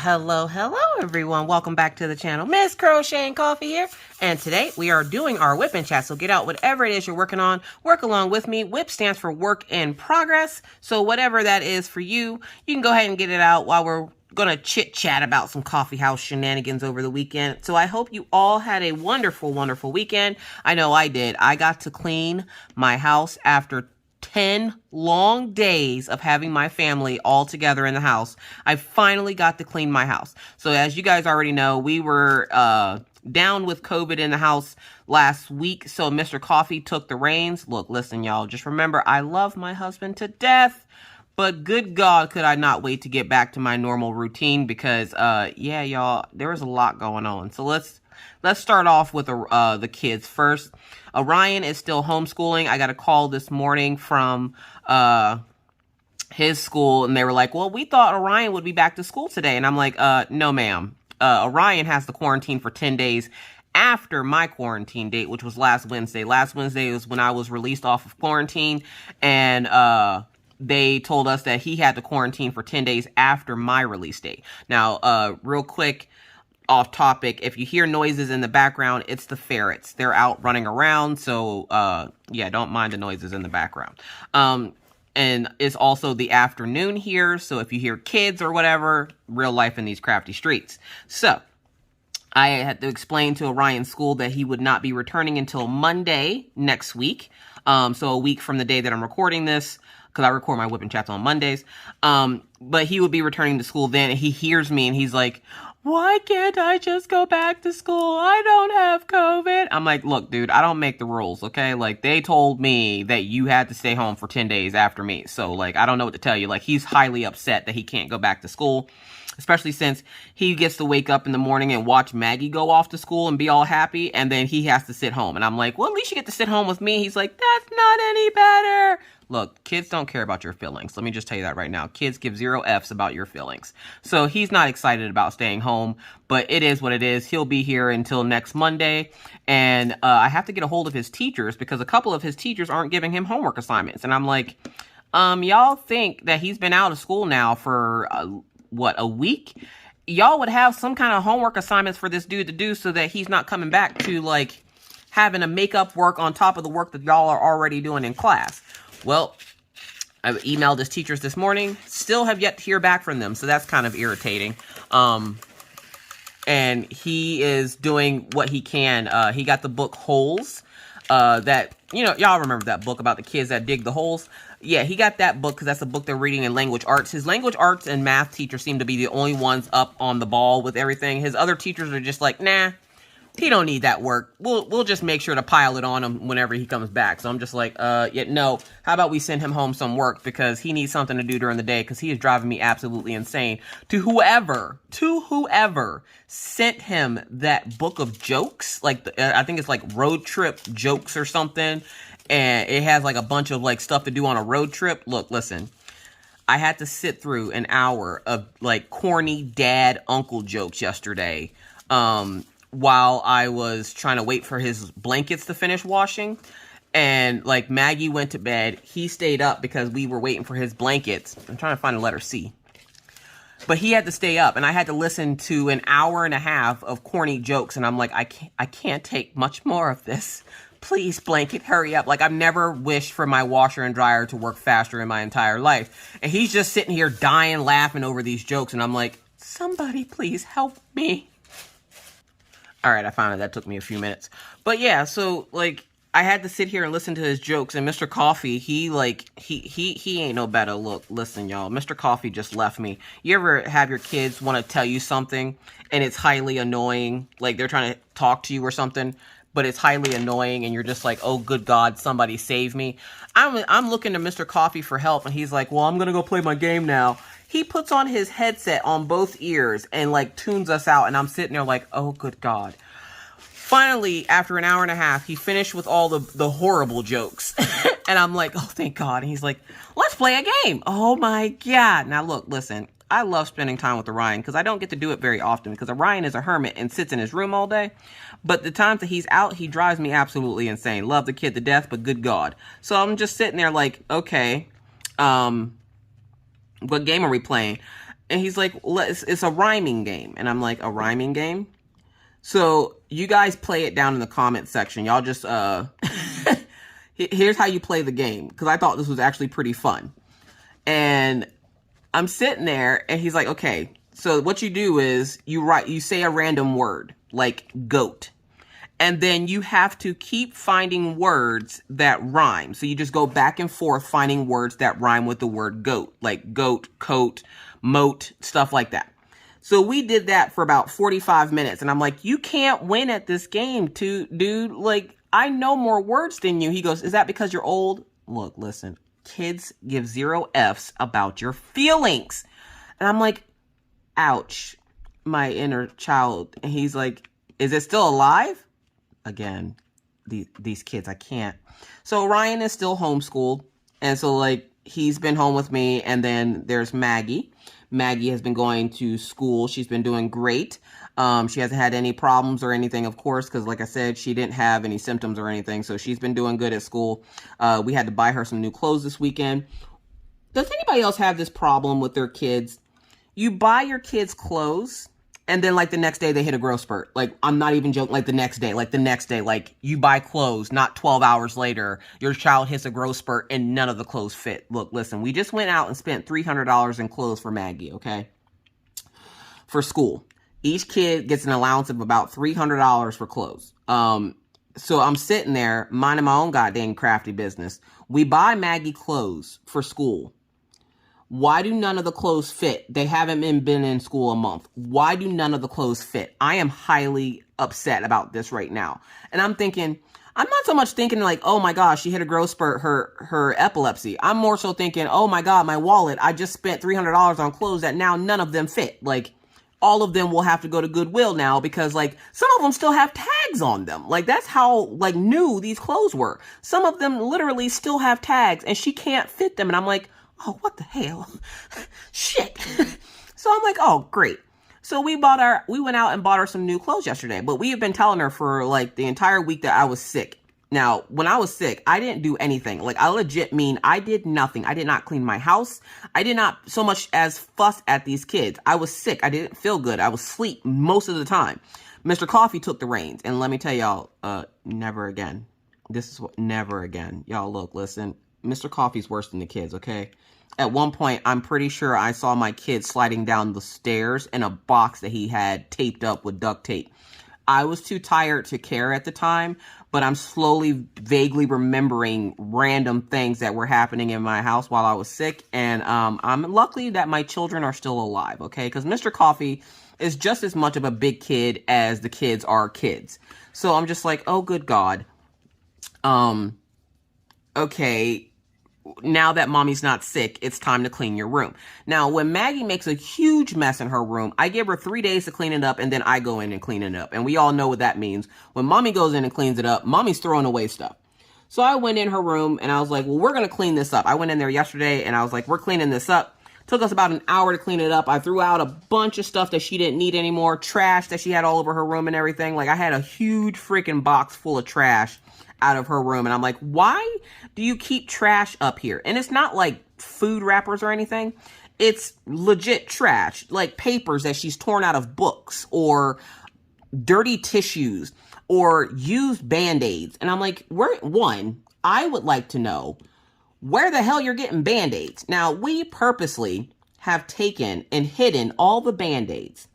Hello, everyone. Welcome back to the channel. Miss Crocheting Coffee here. And today we are doing our whip and chat. So get out whatever it is you're working on. Work along with me. Whip stands for work in progress. So whatever that is for you, you can go ahead and get it out while we're going to chit chat about some coffee house shenanigans over the weekend. So I hope you all had a wonderful, wonderful weekend. I know I did. I got to clean my house after 10 long days of having my family all together in the house. I finally got to clean my house. So as you guys already know, we were down with COVID in the house last week. So Mr. Coffee took the reins. Look, listen, y'all, just remember, I love my husband to death. But good God, could I not wait to get back to my normal routine because, yeah, y'all, there was a lot going on. So let's start off with the kids first. Orion is still homeschooling. I got a call this morning from his school, and they were like, well, we thought Orion would be back to school today. And I'm like, no, ma'am. Orion has to quarantine for 10 days after my quarantine date, which was last Wednesday. Last Wednesday was when I was released off of quarantine, and they told us that he had to quarantine for 10 days after my release date. Now, real quick, off topic, if you hear noises in the background, it's the ferrets. They're out running around, so yeah, don't mind the noises in the background. And it's also the afternoon here, so if you hear kids or whatever, real life in these crafty streets. So I had to explain to Orion's school that he would not be returning until Monday next week, so a week from the day that I'm recording this, because I record my whip and chats on Mondays. But he would be returning to school then, and he hears me, and he's like, why can't I just go back to school? I don't have COVID. I'm like, look, dude, I don't make the rules, okay? Like, they told me that you had to stay home for 10 days after me. So, like, I don't know what to tell you. Like, he's highly upset that he can't go back to school, especially since he gets to wake up in the morning and watch Maggie go off to school and be all happy, and then he has to sit home. And I'm like, well, at least you get to sit home with me. He's like, that's not any better. Look, kids don't care about your feelings. Let me just tell you that right now. Kids give 0 Fs about your feelings. So he's not excited about staying home, but it is what it is. He'll be here until next Monday. And I have to get a hold of his teachers because a couple of his teachers aren't giving him homework assignments. And I'm like, y'all think that he's been out of school now for, what, a week? Y'all would have some kind of homework assignments for this dude to do so that he's not coming back to, like, having to make up work on top of the work that y'all are already doing in class. Well, I emailed his teachers this morning. Still have yet to hear back from them, so that's kind of irritating. And he is doing what he can. He got the book Holes. That, you know, y'all remember that book about the kids that dig the holes? Yeah, he got that book because that's the book they're reading in language arts. His language arts and math teachers seem to be the only ones up on the ball with everything. His other teachers are just like, nah. He don't need that work. We'll just make sure to pile it on him whenever he comes back. So I'm just like, yeah, no. How about we send him home some work because he needs something to do during the day because he is driving me absolutely insane. To whoever sent him that book of jokes, like I think it's like road trip jokes or something, and it has like a bunch of like stuff to do on a road trip. Look, listen. I had to sit through an hour of like corny dad uncle jokes yesterday. While I was trying to wait for his blankets to finish washing. And, like, Maggie went to bed. He stayed up because we were waiting for his blankets. I'm trying to find the letter C. But he had to stay up, and I had to listen to an hour and a half of corny jokes. And I'm like, I can't take much more of this. Please, blanket, hurry up. Like, I've never wished for my washer and dryer to work faster in my entire life. And he's just sitting here dying laughing over these jokes. And I'm like, somebody please help me. All right, I found it. That took me a few minutes. But yeah, so, like, I had to sit here and listen to his jokes. And Mr. Coffee, he ain't no better. Look, listen, y'all. Mr. Coffee just left me. You ever have your kids want to tell you something, and it's highly annoying? Like, they're trying to talk to you or something, but it's highly annoying, and you're just like, oh, good God, somebody save me. I'm looking to Mr. Coffee for help, and he's like, well, I'm going to go play my game now. He puts on his headset on both ears and, like, tunes us out. And I'm sitting there like, oh, good God. Finally, after an hour and a half, he finished with all the horrible jokes. And I'm like, oh, thank God. And he's like, let's play a game. Oh, my God. Now, look, listen. I love spending time with Orion because I don't get to do it very often because Orion is a hermit and sits in his room all day. But the times that he's out, he drives me absolutely insane. Love the kid to death, but good God. So I'm just sitting there like, okay, what game are we playing? And he's like, it's a rhyming game. And I'm like, a rhyming game? So you guys play it down in the comment section. Y'all just, here's how you play the game. Because I thought this was actually pretty fun. And I'm sitting there and he's like, okay, so what you do is you say a random word like goat. And then you have to keep finding words that rhyme. So you just go back and forth finding words that rhyme with the word goat, like goat, coat, moat, stuff like that. So we did that for about 45 minutes. And I'm like, you can't win at this game, dude. Like, I know more words than you. He goes, is that because you're old? Look, listen, kids give 0 Fs about your feelings. And I'm like, ouch, my inner child. And he's like, is it still alive? Again, these kids, I can't. So Ryan is still homeschooled. And so, like, he's been home with me. And then there's Maggie. Maggie has been going to school. She's been doing great. She hasn't had any problems or anything, of course, because like I said, she didn't have any symptoms or anything. So she's been doing good at school. We had to buy her some new clothes this weekend. Does anybody else have this problem with their kids? You buy your kids clothes, and then, like, the next day, they hit a growth spurt. Like, I'm not even joking. Like, the next day. Like, you buy clothes, not 12 hours later, your child hits a growth spurt, and none of the clothes fit. Look, listen, we just went out and spent $300 in clothes for Maggie, okay? For school. Each kid gets an allowance of about $300 for clothes. So I'm sitting there, minding my own goddamn crafty business. We buy Maggie clothes for school. Why do none of the clothes fit? They haven't been in school a month. Why do none of the clothes fit? I am highly upset about this right now. And I'm thinking, I'm not so much thinking like, oh my gosh, she hit a growth spurt, her epilepsy. I'm more so thinking, oh my God, my wallet. I just spent $300 on clothes that now none of them fit. Like, all of them will have to go to Goodwill now because, like, some of them still have tags on them. Like, that's how, like, new these clothes were. Some of them literally still have tags and she can't fit them. And I'm like, oh, what the hell? Shit. So I'm like, oh, great. So we went out and bought her some new clothes yesterday. But we have been telling her for like the entire week that I was sick. Now, when I was sick, I didn't do anything. Like, I legit mean I did nothing. I did not clean my house. I did not so much as fuss at these kids. I was sick. I didn't feel good. I was asleep most of the time. Mr. Coffee took the reins. And let me tell y'all, never again. This is what, never again. Y'all, look, listen. Mr. Coffee's worse than the kids, okay? At one point, I'm pretty sure I saw my kid sliding down the stairs in a box that he had taped up with duct tape. I was too tired to care at the time, but I'm slowly, vaguely remembering random things that were happening in my house while I was sick. And I'm lucky that my children are still alive, okay? Because Mr. Coffee is just as much of a big kid as the kids are kids. So I'm just like, oh, good God. Okay. Now that mommy's not sick, it's time to clean your room. Now, when Maggie makes a huge mess in her room, I give her 3 days to clean it up, and then I go in and clean it up. And we all know what that means. When mommy goes in and cleans it up, mommy's throwing away stuff. So I went in her room, and I was like, well, we're going to clean this up. I went in there yesterday, and I was like, we're cleaning this up. Took us about an hour to clean it up. I threw out a bunch of stuff that she didn't need anymore, trash that she had all over her room and everything. Like, I had a huge freaking box full of trash out of her room. And I'm like, why do you keep trash up here? And it's not like food wrappers or anything. It's legit trash, like papers that she's torn out of books or dirty tissues or used Band-Aids. And I'm like, I would like to know where the hell you're getting Band-Aids. Now, we purposely have taken and hidden all the Band-Aids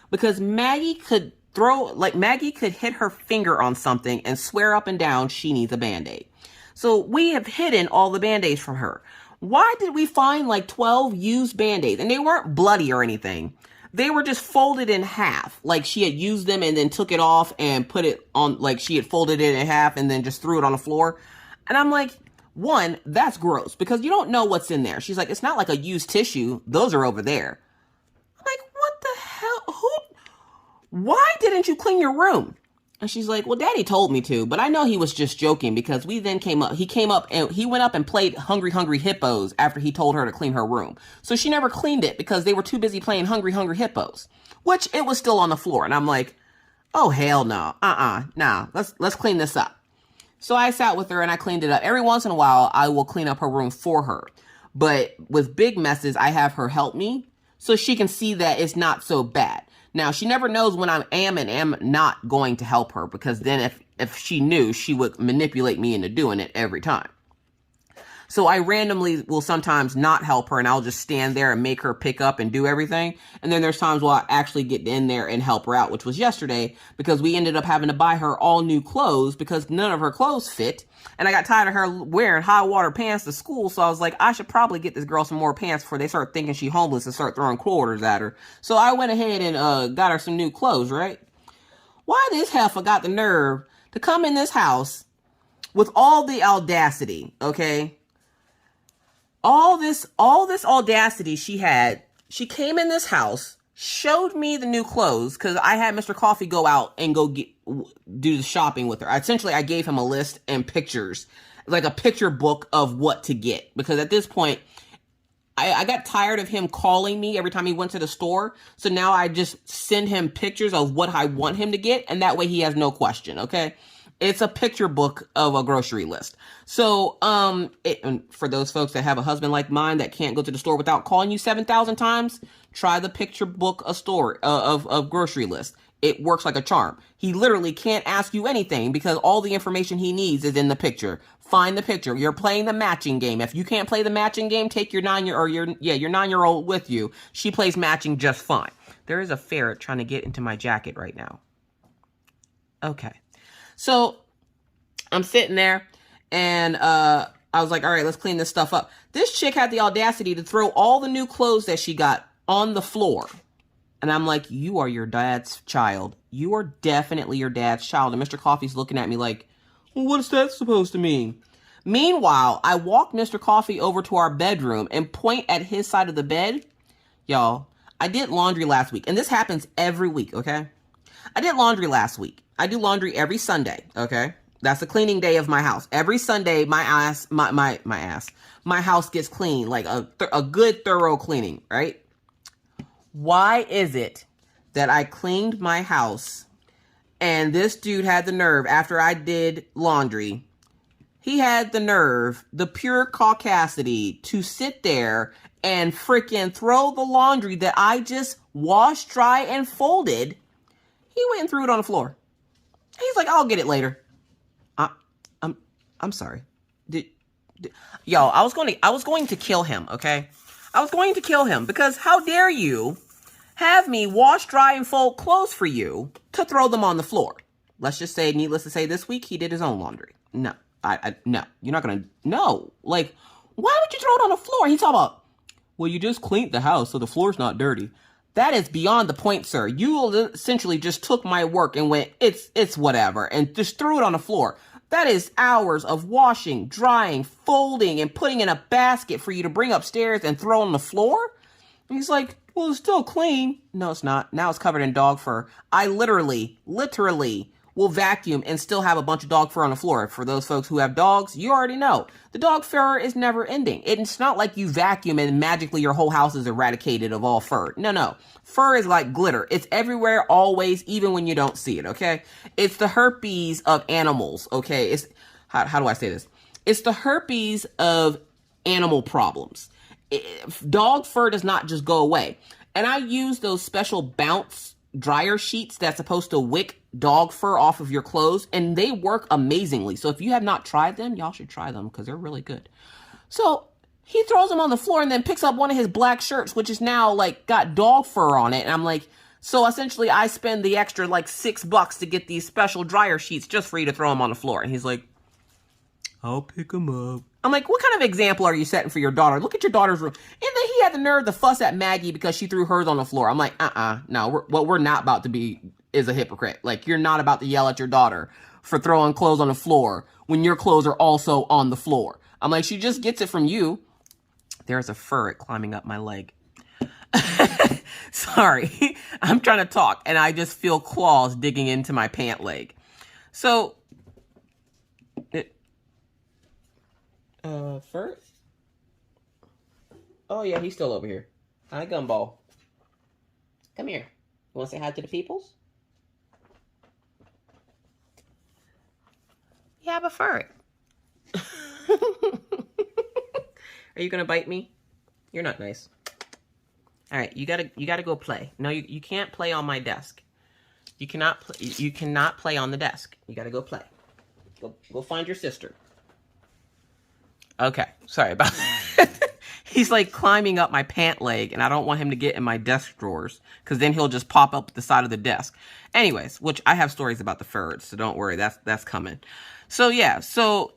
because Maggie could hit her finger on something and swear up and down she needs a Band-Aid. So we have hidden all the Band-Aids from her. Why did we find like 12 used Band-Aids? And they weren't bloody or anything. They were just folded in half. Like she had used them and then took it off and put it on, like she had folded it in half and then just threw it on the floor. And I'm like, one, that's gross because you don't know what's in there. She's like, it's not like a used tissue. Those are over there. I'm like, what the hell? Why didn't you clean your room? And she's like, well, Daddy told me to, but I know he was just joking because he came up and he went up and played Hungry Hungry Hippos after he told her to clean her room. So she never cleaned it because they were too busy playing Hungry Hungry Hippos, which it was still on the floor. And I'm like, oh, hell no. Nah, let's clean this up. So I sat with her and I cleaned it up. Every once in a while, I will clean up her room for her. But with big messes, I have her help me. so she can see that it's not so bad. Now, she never knows when I am and am not going to help her, because then if she knew, she would manipulate me into doing it every time. So I randomly will sometimes not help her, and I'll just stand there and make her pick up and do everything. And then there's times where I actually get in there and help her out, which was yesterday, because we ended up having to buy her all new clothes because none of her clothes fit. And I got tired of her wearing high water pants to school. So I was like, I should probably get this girl some more pants before they start thinking she's homeless and start throwing quarters at her. So I went ahead and got her some new clothes, right? Why this heifer got the nerve to come in this house with all the audacity, okay? All this audacity she had. She came in this house, showed me the new clothes, because I had Mr. Coffee go out and do the shopping with her. I gave him a list and pictures, like a picture book of what to get. Because at this point, I got tired of him calling me every time he went to the store. So now I just send him pictures of what I want him to get. And that way he has no question, okay? It's a picture book of a grocery list. So, and for those folks that have a husband like mine that can't go to the store without calling you 7,000 times, try the picture book of grocery list. It works like a charm. He literally can't ask you anything because all the information he needs is in the picture. Find the picture. You're playing the matching game. If you can't play the matching game, take your 9-year-old with you. She plays matching just fine. There is a ferret trying to get into my jacket right now. Okay. So I'm sitting there and I was like, all right, let's clean this stuff up. This chick had the audacity to throw all the new clothes that she got on the floor. And I'm like, you are your dad's child. You are definitely your dad's child. And Mr. Coffee's looking at me like, well, what is that supposed to mean? Meanwhile, I walk Mr. Coffee over to our bedroom and point at his side of the bed. Y'all, I did laundry last week. And this happens every week, okay? I did laundry last week. I do laundry every Sunday, okay? That's the cleaning day of my house. Every Sunday, my house gets clean, like a good thorough cleaning, right? Why is it that I cleaned my house and this dude had the nerve after I did laundry? He had the nerve, the pure caucasity, to sit there and freaking throw the laundry that I just washed, dry, and folded. He went and threw it on the floor. He's like, I'll get it later. I'm sorry. Yo, I was going to kill him, okay? I was going to kill him because how dare you have me wash, dry, and fold clothes for you to throw them on the floor? Let's just say, needless to say, this week he did his own laundry. No, no, you're not gonna, no. Like, why would you throw it on the floor? He's talking about, well, you just cleaned the house, so the floor's not dirty. That is beyond the point, sir. You essentially just took my work and went, it's whatever, and just threw it on the floor. That is hours of washing, drying, folding, and putting in a basket for you to bring upstairs and throw on the floor? And he's like, well, it's still clean. No, it's not. Now it's covered in dog fur. I literally will vacuum and still have a bunch of dog fur on the floor. For those folks who have dogs, you already know. The dog fur is never ending. It's not like you vacuum and magically your whole house is eradicated of all fur. No. Fur is like glitter. It's everywhere, always, even when you don't see it, okay? It's the herpes of animals, okay? It's, how do I say this? It's the herpes of animal problems. Dog fur does not just go away. And I use those special bounce dryer sheets that's supposed to wick dog fur off of your clothes, and they work amazingly. So if you have not tried them, y'all should try them because they're really good. So he throws them on the floor and then picks up one of his black shirts, which is now like got dog fur on it. And I'm like, so essentially I spend the extra like $6 to get these special dryer sheets just for you to throw them on the floor. And he's like, I'll pick them up. I'm like, what kind of example are you setting for your daughter? Look at your daughter's room. And then he had the nerve to fuss at Maggie because she threw hers on the floor. I'm like, no, what we're not about to be is a hypocrite. Like, you're not about to yell at your daughter for throwing clothes on the floor when your clothes are also on the floor. I'm like, she just gets it from you. There's a ferret climbing up my leg. Sorry, I'm trying to talk and I just feel claws digging into my pant leg. So, ferret? Oh yeah, he's still over here. Hi, Gumball. Come here. You want to say hi to the peoples? You have a ferret. Are you going to bite me? You're not nice. All right, you gotta go play. No, you can't play on my desk. You cannot play on the desk. You gotta go play. Go find your sister. Okay, sorry about that. He's like climbing up my pant leg, and I don't want him to get in my desk drawers, because then he'll just pop up the side of the desk. Anyways, which I have stories about the ferrets, so don't worry, that's coming. So yeah, so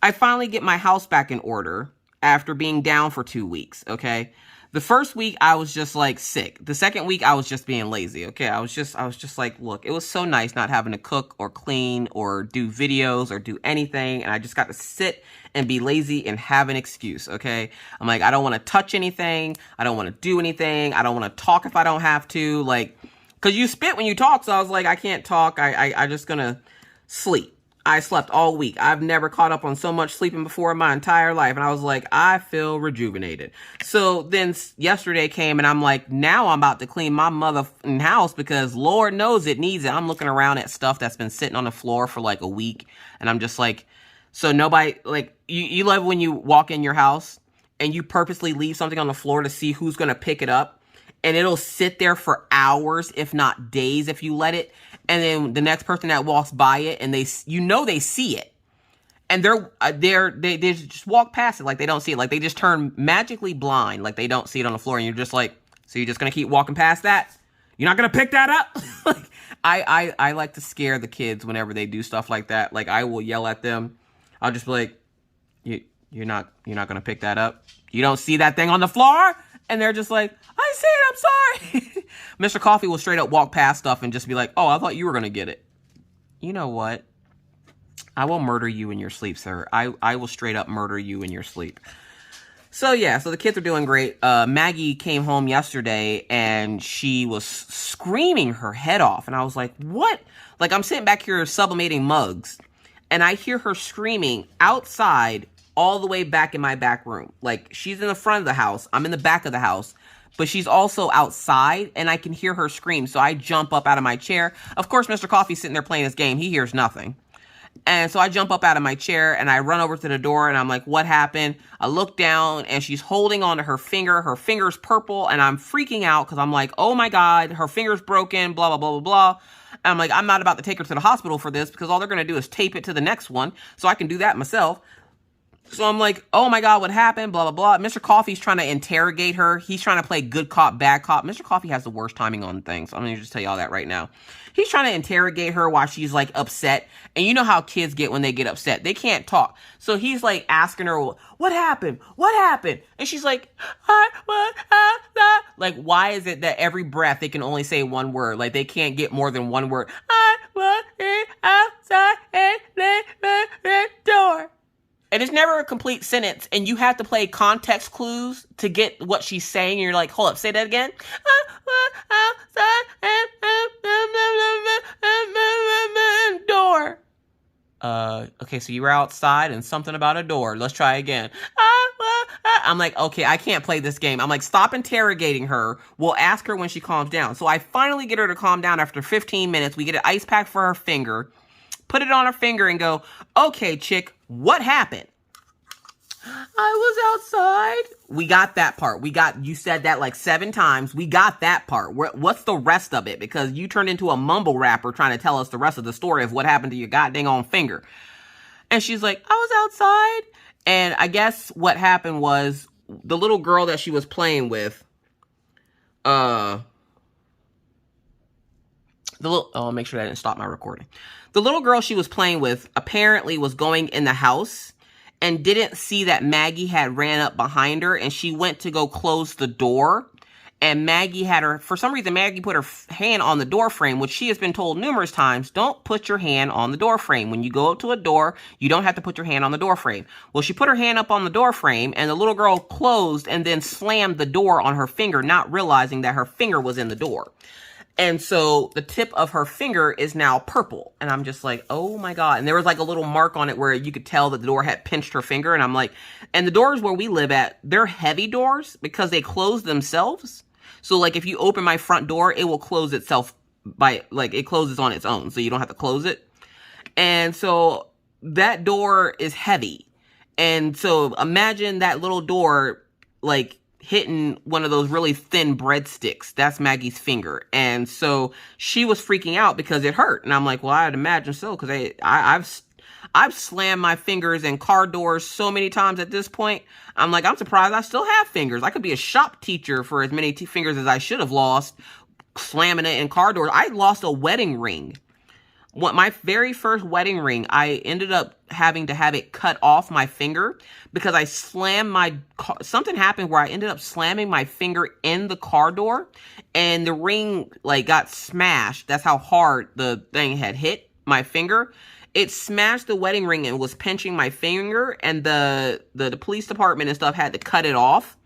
I finally get my house back in order after being down for 2 weeks, okay? The first week, I was just, like, sick. The second week, I was just being lazy, okay? I was just like, look, it was so nice not having to cook or clean or do videos or do anything, and I just got to sit and be lazy and have an excuse, okay? I'm like, I don't want to touch anything. I don't want to do anything. I don't want to talk if I don't have to, like, because you spit when you talk, so I was like, I can't talk. I just gonna sleep. I slept all week. I've never caught up on so much sleeping before in my entire life. And I was like, I feel rejuvenated. So then yesterday came and I'm like, now I'm about to clean my motherfucking house because Lord knows it needs it. I'm looking around at stuff that's been sitting on the floor for like a week. And I'm just like, so nobody, like, you love when you walk in your house and you purposely leave something on the floor to see who's going to pick it up. And it'll sit there for hours, if not days, if you let it. And then the next person that walks by it, and they see it, and they just walk past it like they don't see it, like they just turn magically blind, like they don't see it on the floor, and you're just like, so you're just gonna keep walking past that? You're not gonna pick that up? Like I like to scare the kids whenever they do stuff like that. Like I will yell at them. I'll just be like, you're not gonna pick that up? You don't see that thing on the floor? And they're just like, I see it, I'm sorry. Mr. Coffee will straight up walk past stuff and just be like, oh, I thought you were going to get it. You know what? I will murder you in your sleep, sir. I will straight up murder you in your sleep. So yeah, so the kids are doing great. Maggie came home yesterday and she was screaming her head off. And I was like, what? Like I'm sitting back here sublimating mugs and I hear her screaming outside all the way back in my back room. Like, she's in the front of the house. I'm in the back of the house. But she's also outside, and I can hear her scream. So I jump up out of my chair. Of course, Mr. Coffee's sitting there playing his game. He hears nothing. And so I jump up out of my chair, and I run over to the door, and I'm like, what happened? I look down, and she's holding onto her finger. Her finger's purple, and I'm freaking out, because I'm like, oh my God, her finger's broken, blah, blah, blah, blah, blah. And I'm like, I'm not about to take her to the hospital for this, because all they're going to do is tape it to the next one, so I can do that myself. So I'm like, oh my God, what happened? Blah, blah, blah. Mr. Coffee's trying to interrogate her. He's trying to play good cop, bad cop. Mr. Coffee has the worst timing on things. I'm going to just tell y'all that right now. He's trying to interrogate her while she's like upset. And you know how kids get when they get upset. They can't talk. So he's like asking her, what happened? What happened? And she's like, like, why is it that every breath they can only say one word? Like they can't get more than one word. I was outside and the door. And it's never a complete sentence, and you have to play context clues to get what she's saying, and you're like, hold up, say that again? Door. Okay, so you were outside and something about a door. Let's try again. I'm like, okay, I can't play this game. I'm like, stop interrogating her. We'll ask her when she calms down. So I finally get her to calm down after 15 minutes. We get an ice pack for her finger, put it on her finger and go, okay, chick, what happened? I was outside. We got that part. You said that like 7 times. We got that part. What's the rest of it? Because you turned into a mumble rapper trying to tell us the rest of the story of what happened to your goddamn on finger. And she's like, I was outside. And I guess what happened was the little girl that she was playing with, I'll make sure that I didn't stop my recording. The little girl she was playing with apparently was going in the house and didn't see that Maggie had ran up behind her, and she went to go close the door. And Maggie had her, for some reason, Maggie put her hand on the door frame, which she has been told numerous times, don't put your hand on the door frame. When you go up to a door, you don't have to put your hand on the door frame. Well, she put her hand up on the door frame, and the little girl closed and then slammed the door on her finger, not realizing that her finger was in the door. And so the tip of her finger is now purple. And I'm just like, oh my God. And there was like a little mark on it where you could tell that the door had pinched her finger. And I'm like, and the doors where we live at, they're heavy doors because they close themselves. So like if you open my front door, it will close itself it closes on its own. So you don't have to close it. And so that door is heavy. And so imagine that little door, like hitting one of those really thin breadsticks. That's Maggie's finger. And so she was freaking out because it hurt. And I'm like, well, I'd imagine so, because I've slammed my fingers in car doors so many times at this point. I'm like, I'm surprised I still have fingers. I could be a shop teacher for as many fingers as I should have lost, slamming it in car doors. I lost a wedding ring. My very first wedding ring, I ended up having to have it cut off my finger because I slammed something happened where I ended up slamming my finger in the car door, and the ring like got smashed. That's how hard the thing had hit my finger. It smashed the wedding ring and was pinching my finger, and the police department and stuff had to cut it off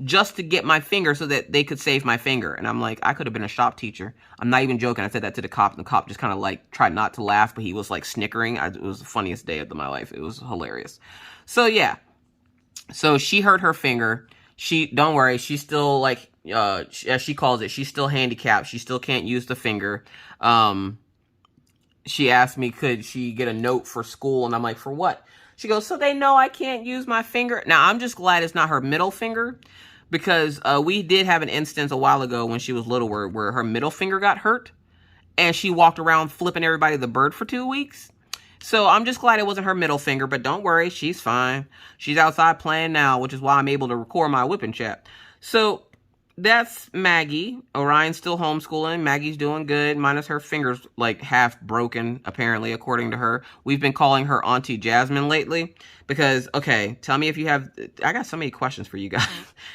just to get my finger so that they could save my finger. And I'm like, I could have been a shop teacher. I'm not even joking. I said that to the cop, and the cop just kind of like tried not to laugh, but he was like snickering. It was the funniest day of my life. It was hilarious. So yeah. So she hurt her finger. Don't worry, she's still like, as she calls it, she's still handicapped. She still can't use the finger. She asked me, could she get a note for school? And I'm like, for what? She goes, so they know I can't use my finger. Now, I'm just glad it's not her middle finger, because we did have an instance a while ago when she was little where her middle finger got hurt, and she walked around flipping everybody the bird for 2 weeks. So I'm just glad it wasn't her middle finger, but don't worry, she's fine. She's outside playing now, which is why I'm able to record my whipping chat. So that's Maggie. Orion's still homeschooling. Maggie's doing good, minus her fingers like half broken, apparently, according to her. We've been calling her Auntie Jasmine lately because, okay, tell me if you have, I got so many questions for you guys.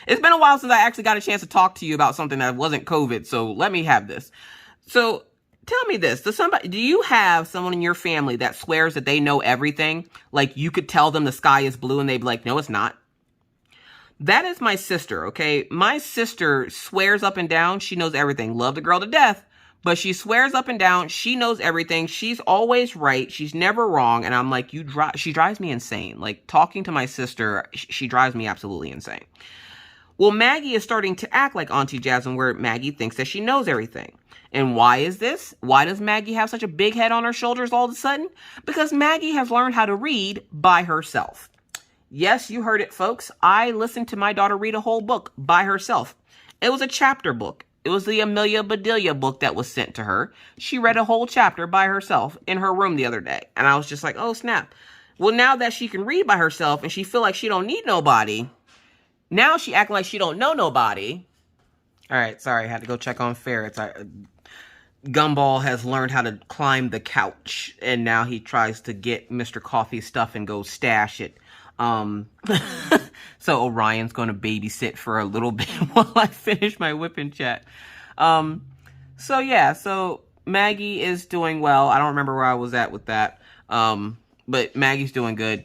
It's been a while since I actually got a chance to talk to you about something that wasn't COVID, so let me have this. So tell me this, do you have someone in your family that swears that they know everything? Like you could tell them the sky is blue and they'd be like, no, it's not. That is my sister, okay? My sister swears up and down she knows everything. Love the girl to death, but she swears up and down she knows everything. She's always right. She's never wrong. And I'm like, she drives me insane. Like, talking to my sister, she drives me absolutely insane. Well, Maggie is starting to act like Auntie Jasmine, where Maggie thinks that she knows everything. And why is this? Why does Maggie have such a big head on her shoulders all of a sudden? Because Maggie has learned how to read by herself. Yes, you heard it, folks. I listened to my daughter read a whole book by herself. It was a chapter book. It was the Amelia Bedelia book that was sent to her. She read a whole chapter by herself in her room the other day. And I was just like, oh, snap. Well, now that she can read by herself and she feel like she don't need nobody, now she act like she don't know nobody. All right, sorry, I had to go check on Ferrets. Gumball has learned how to climb the couch, and now he tries to get Mr. Coffee's stuff and go stash it. So Orion's going to babysit for a little bit while I finish my whipping chat. So yeah, so Maggie is doing well. I don't remember where I was at with that. But Maggie's doing good.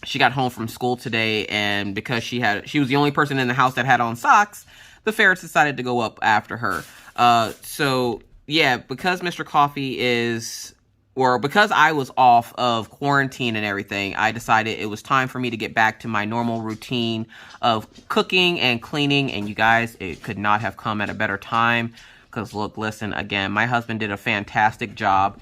She got home from school today, and because she was the only person in the house that had on socks, the ferrets decided to go up after her. So yeah, because Mr. Coffee because I was off of quarantine and everything, I decided it was time for me to get back to my normal routine of cooking and cleaning. And you guys, it could not have come at a better time. Because look, listen, again, my husband did a fantastic job.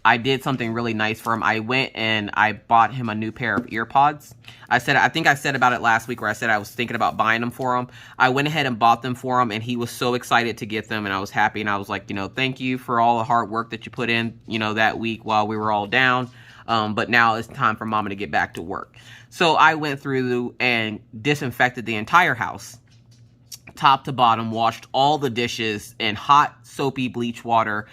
I did something really nice for him. I went and I bought him a new pair of ear pods. I think I said about it last week where I said I was thinking about buying them for him. I went ahead and bought them for him, and he was so excited to get them, and I was happy, and I was like, thank you for all the hard work that you put in, that week while we were all down. But now it's time for Mama to get back to work. So I went through and disinfected the entire house, top to bottom, washed all the dishes in hot, soapy bleach water,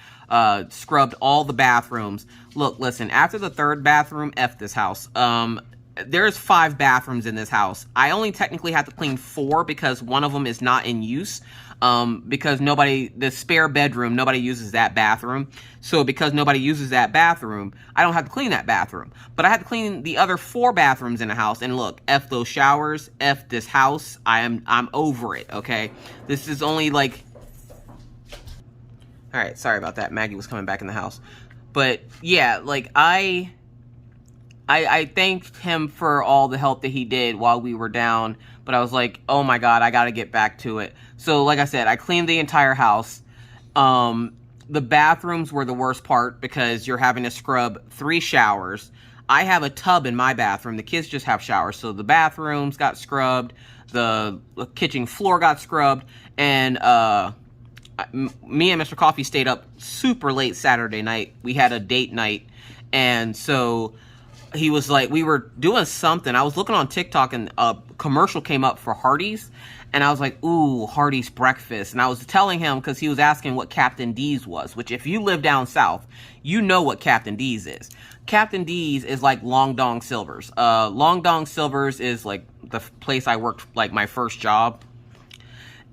scrubbed all the bathrooms. Look, listen, after the third bathroom, F this house. There's 5 bathrooms in this house. I only technically have to clean 4 because one of them is not in use. Because the spare bedroom, nobody uses that bathroom. So because nobody uses that bathroom, I don't have to clean that bathroom. But I have to clean the other 4 bathrooms in the house. And look, F those showers, F this house. I'm over it, okay? This is only like... All right, sorry about that. Maggie was coming back in the house. But yeah, like I thanked him for all the help that he did while we were down. But I was like, oh my God, I got to get back to it. So like I said, I cleaned the entire house. The bathrooms were the worst part because you're having to scrub 3 showers. I have a tub in my bathroom. The kids just have showers. So the bathrooms got scrubbed. The kitchen floor got scrubbed. And me and Mr. Coffee stayed up super late Saturday night. We had a date night. And so he was like, we were doing something. I was looking on TikTok and a commercial came up for Hardee's. And I was like, ooh, Hardee's breakfast. And I was telling him, because he was asking what Captain D's was, which if you live down south, you know what Captain D's is. Captain D's is like Long Dong Silver's. Long Dong Silver's is like the place I worked, like my first job.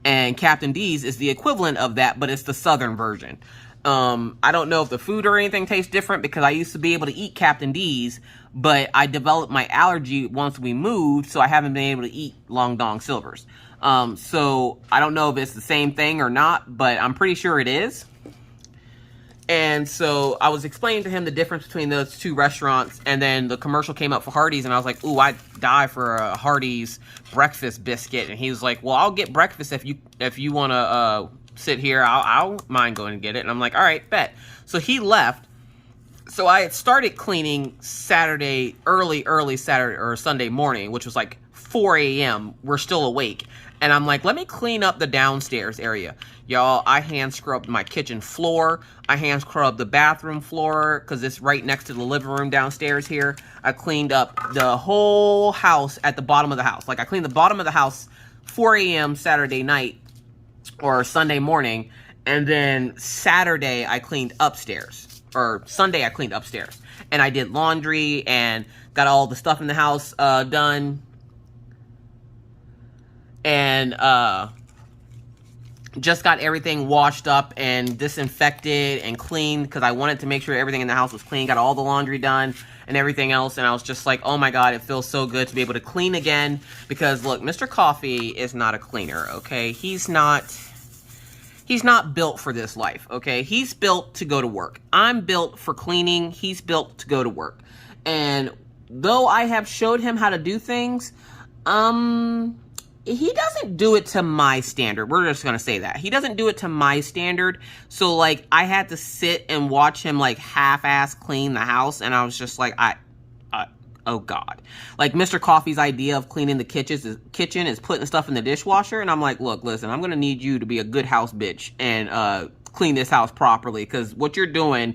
And Captain D's is the equivalent of that, but it's the southern version. I don't know if the food or anything tastes different, because I used to be able to eat Captain D's, but I developed my allergy once we moved, so I haven't been able to eat Long Dong Silver's. So I don't know if it's the same thing or not, but I'm pretty sure it is. And so I was explaining to him the difference between those two restaurants, and then the commercial came up for Hardee's, and I was like, ooh, I'd die for a Hardee's breakfast biscuit. And he was like, well, I'll get breakfast if you want to sit here. I'll mind going and get it. And I'm like, all right, bet. So he left. So I had started cleaning Saturday, early Saturday or Sunday morning, which was like 4 a.m. We're still awake. And I'm like, let me clean up the downstairs area. Y'all, I hand scrubbed my kitchen floor. I hand scrubbed the bathroom floor because it's right next to the living room downstairs here. I cleaned up the whole house at the bottom of the house. Like, I cleaned the bottom of the house 4 a.m. Saturday night or Sunday morning. And then Saturday, I cleaned upstairs. Or Sunday, I cleaned upstairs. And I did laundry and got all the stuff in the house done. And just got everything washed up and disinfected and cleaned because I wanted to make sure everything in the house was clean. Got all the laundry done and everything else. And I was just like, oh my God, it feels so good to be able to clean again. Because look, Mr. Coffee is not a cleaner, okay? He's not built for this life, okay? He's built to go to work. I'm built for cleaning. He's built to go to work. And though I have showed him how to do things, he doesn't do it to my standard. We're just going to say that. He doesn't do it to my standard. So, like, I had to sit and watch him, like, half-ass clean the house. And I was just like, oh, God. Like, Mr. Coffee's idea of cleaning the kitchen is putting stuff in the dishwasher. And I'm like, look, listen, I'm going to need you to be a good house bitch and clean this house properly. Because what you're doing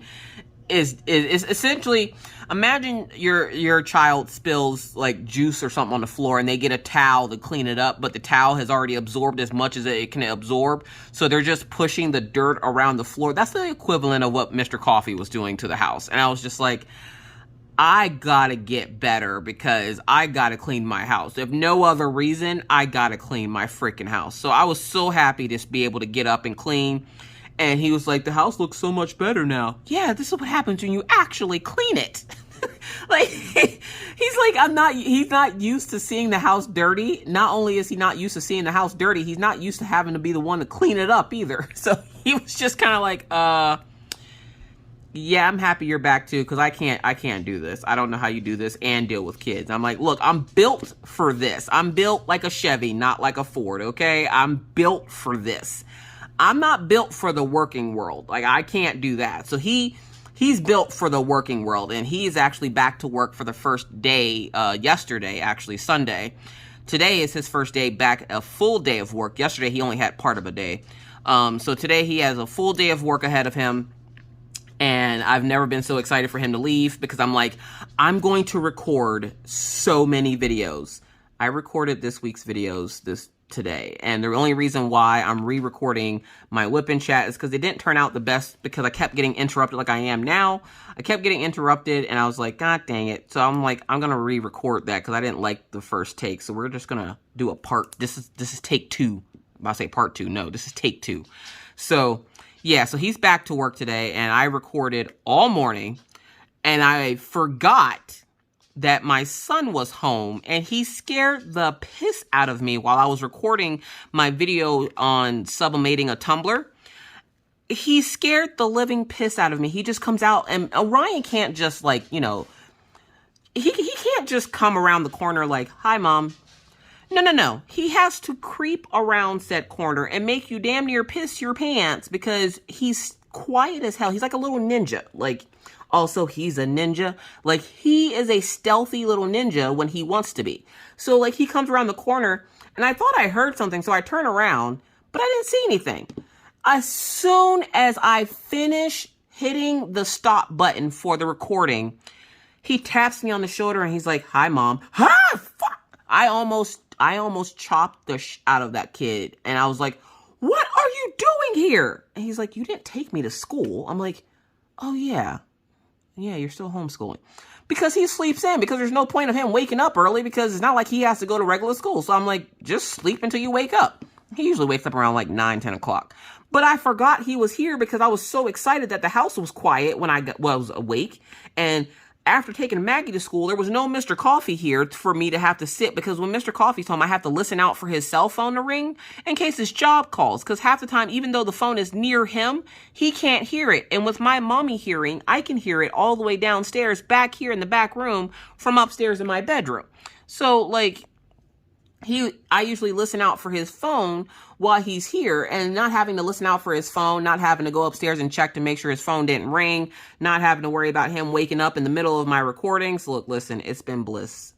is essentially, imagine your child spills like juice or something on the floor and they get a towel to clean it up, but the towel has already absorbed as much as it can absorb, so they're just pushing the dirt around the floor. That's the equivalent of what Mr. Coffee was doing to the house. And I was just like, I gotta get better because I gotta clean my house. If no other reason, I gotta clean my freaking house. So I was so happy to be able to get up and clean. And he was like, the house looks so much better now. Yeah, this is what happens when you actually clean it. Like, he's like, he's not used to seeing the house dirty. Not only is he not used to seeing the house dirty, he's not used to having to be the one to clean it up either. So he was just kind of like, yeah, I'm happy you're back too, because I can't do this. I don't know how you do this and deal with kids. I'm like, look, I'm built for this. I'm built like a Chevy, not like a Ford, okay? I'm built for this. I'm not built for the working world. Like, I can't do that. So he's built for the working world, and he's actually back to work for the first day, yesterday, actually, Sunday. Today is his first day back, a full day of work. Yesterday, he only had part of a day. So today, he has a full day of work ahead of him, and I've never been so excited for him to leave because I'm like, I'm going to record so many videos. I recorded this week's videos today, and the only reason why I'm re-recording my whip-in chat is because it didn't turn out the best, because I kept getting interrupted like I am now. I kept getting interrupted, and I was like, God dang it. So I'm like, I'm gonna re-record that because I didn't like the first take. So we're just gonna do a part. This is take 2. I say part 2. No, this is take 2. So yeah, so he's back to work today, and I recorded all morning, and I forgot that my son was home, and he scared the piss out of me while I was recording my video on sublimating a tumbler. He scared the living piss out of me. He just comes out, and Orion can't just, like, you know, he can't just come around the corner like, hi, Mom. No. He has to creep around said corner and make you damn near piss your pants because he's quiet as hell. He's like a little ninja. Like, Also, he's a ninja. Like, he is a stealthy little ninja when he wants to be. So, like, he comes around the corner, and I thought I heard something, so I turn around, but I didn't see anything. As soon as I finish hitting the stop button for the recording, he taps me on the shoulder, and he's like, "Hi, Mom." Ah, fuck! I almost chopped the out of that kid, and I was like, "What are you doing here?" And he's like, "You didn't take me to school." I'm like, "Oh, yeah. Yeah, you're still homeschooling." Because he sleeps in, because there's no point of him waking up early, because it's not like he has to go to regular school. So I'm like, just sleep until you wake up. He usually wakes up around like 9, 10 o'clock. But I forgot he was here because I was so excited that the house was quiet when I was awake. And after taking Maggie to school, there was no Mr. Coffee here for me to have to sit, because when Mr. Coffee's home, I have to listen out for his cell phone to ring in case his job calls. Because half the time, even though the phone is near him, he can't hear it. And with my mommy hearing, I can hear it all the way downstairs, back here in the back room, from upstairs in my bedroom. So, like, I usually listen out for his phone while he's here, and not having to listen out for his phone, not having to go upstairs and check to make sure his phone didn't ring, not having to worry about him waking up in the middle of my recordings. Look, listen, it's been bliss.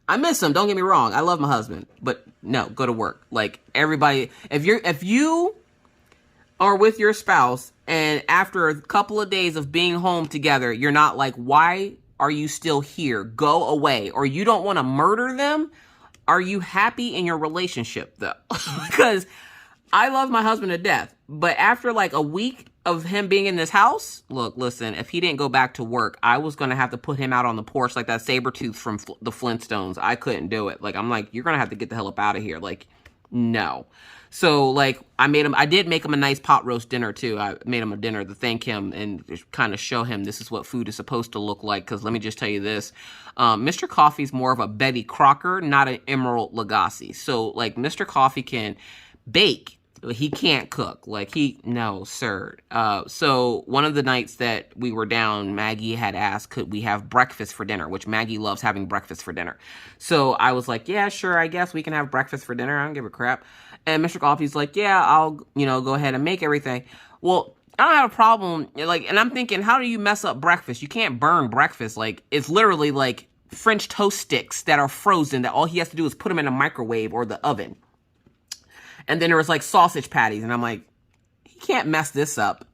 I miss him. Don't get me wrong. I love my husband, but no, go to work. Like, everybody, if you are with your spouse and after a couple of days of being home together, you're not like, why are you still here? Go away. Or you don't want to murder them. Are you happy in your relationship, though? Because I love my husband to death. But after like a week of him being in this house, look, listen, if he didn't go back to work, I was going to have to put him out on the porch like that Sabretooth from the Flintstones. I couldn't do it. Like, I'm like, you're going to have to get the hell up out of here. Like, no. So, like, I did make him a nice pot roast dinner, too. I made him a dinner to thank him and kind of show him this is what food is supposed to look like. Because let me just tell you this. Mr. Coffee's more of a Betty Crocker, not an Emerald Lagasse. So, like, Mr. Coffee can bake. He can't cook. Like, no, sir. So one of the nights that we were down, Maggie had asked, could we have breakfast for dinner, which Maggie loves having breakfast for dinner. So I was like, yeah, sure, I guess we can have breakfast for dinner. I don't give a crap. And Mr. Coffee's like, yeah, I'll, go ahead and make everything. Well, I don't have a problem. Like, and I'm thinking, how do you mess up breakfast? You can't burn breakfast. Like, it's literally like French toast sticks that are frozen that all he has to do is put them in a microwave or the oven. And then there was like sausage patties. And I'm like, he can't mess this up.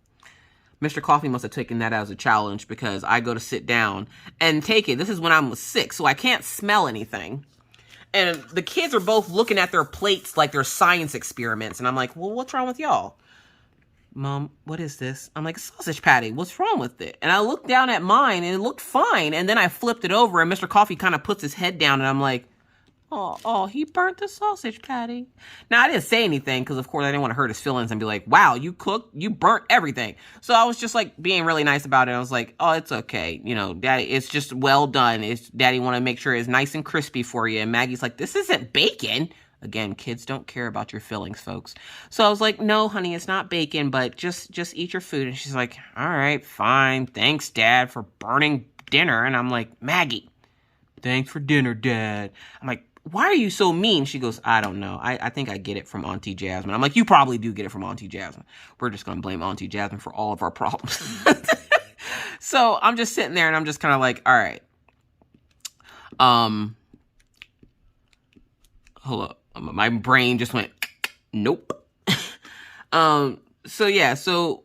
Mr. Coffee must have taken that as a challenge, because I go to sit down and take it. This is when I'm sick, so I can't smell anything. And the kids are both looking at their plates like they're science experiments. And I'm like, well, what's wrong with y'all? Mom, what is this? I'm like, sausage patty. What's wrong with it? And I looked down at mine and it looked fine. And then I flipped it over and Mr. Coffee kind of puts his head down and I'm like, oh, he burnt the sausage patty. Now, I didn't say anything because, of course, I didn't want to hurt his feelings and be like, wow, you cooked? You burnt everything. So I was just, like, being really nice about it. I was like, oh, it's okay. Daddy, it's just well done. Daddy want to make sure it's nice and crispy for you. And Maggie's like, this isn't bacon. Again, kids don't care about your feelings, folks. So I was like, no, honey, it's not bacon, but just eat your food. And she's like, all right, fine. Thanks, Dad, for burning dinner. And I'm like, Maggie, thanks for dinner, Dad. I'm like, why are you so mean? She goes, I don't know. I think I get it from Auntie Jasmine. I'm like, you probably do get it from Auntie Jasmine. We're just going to blame Auntie Jasmine for all of our problems. So I'm just sitting there and I'm just kind of like, all right. Hold up. My brain just went, nope. So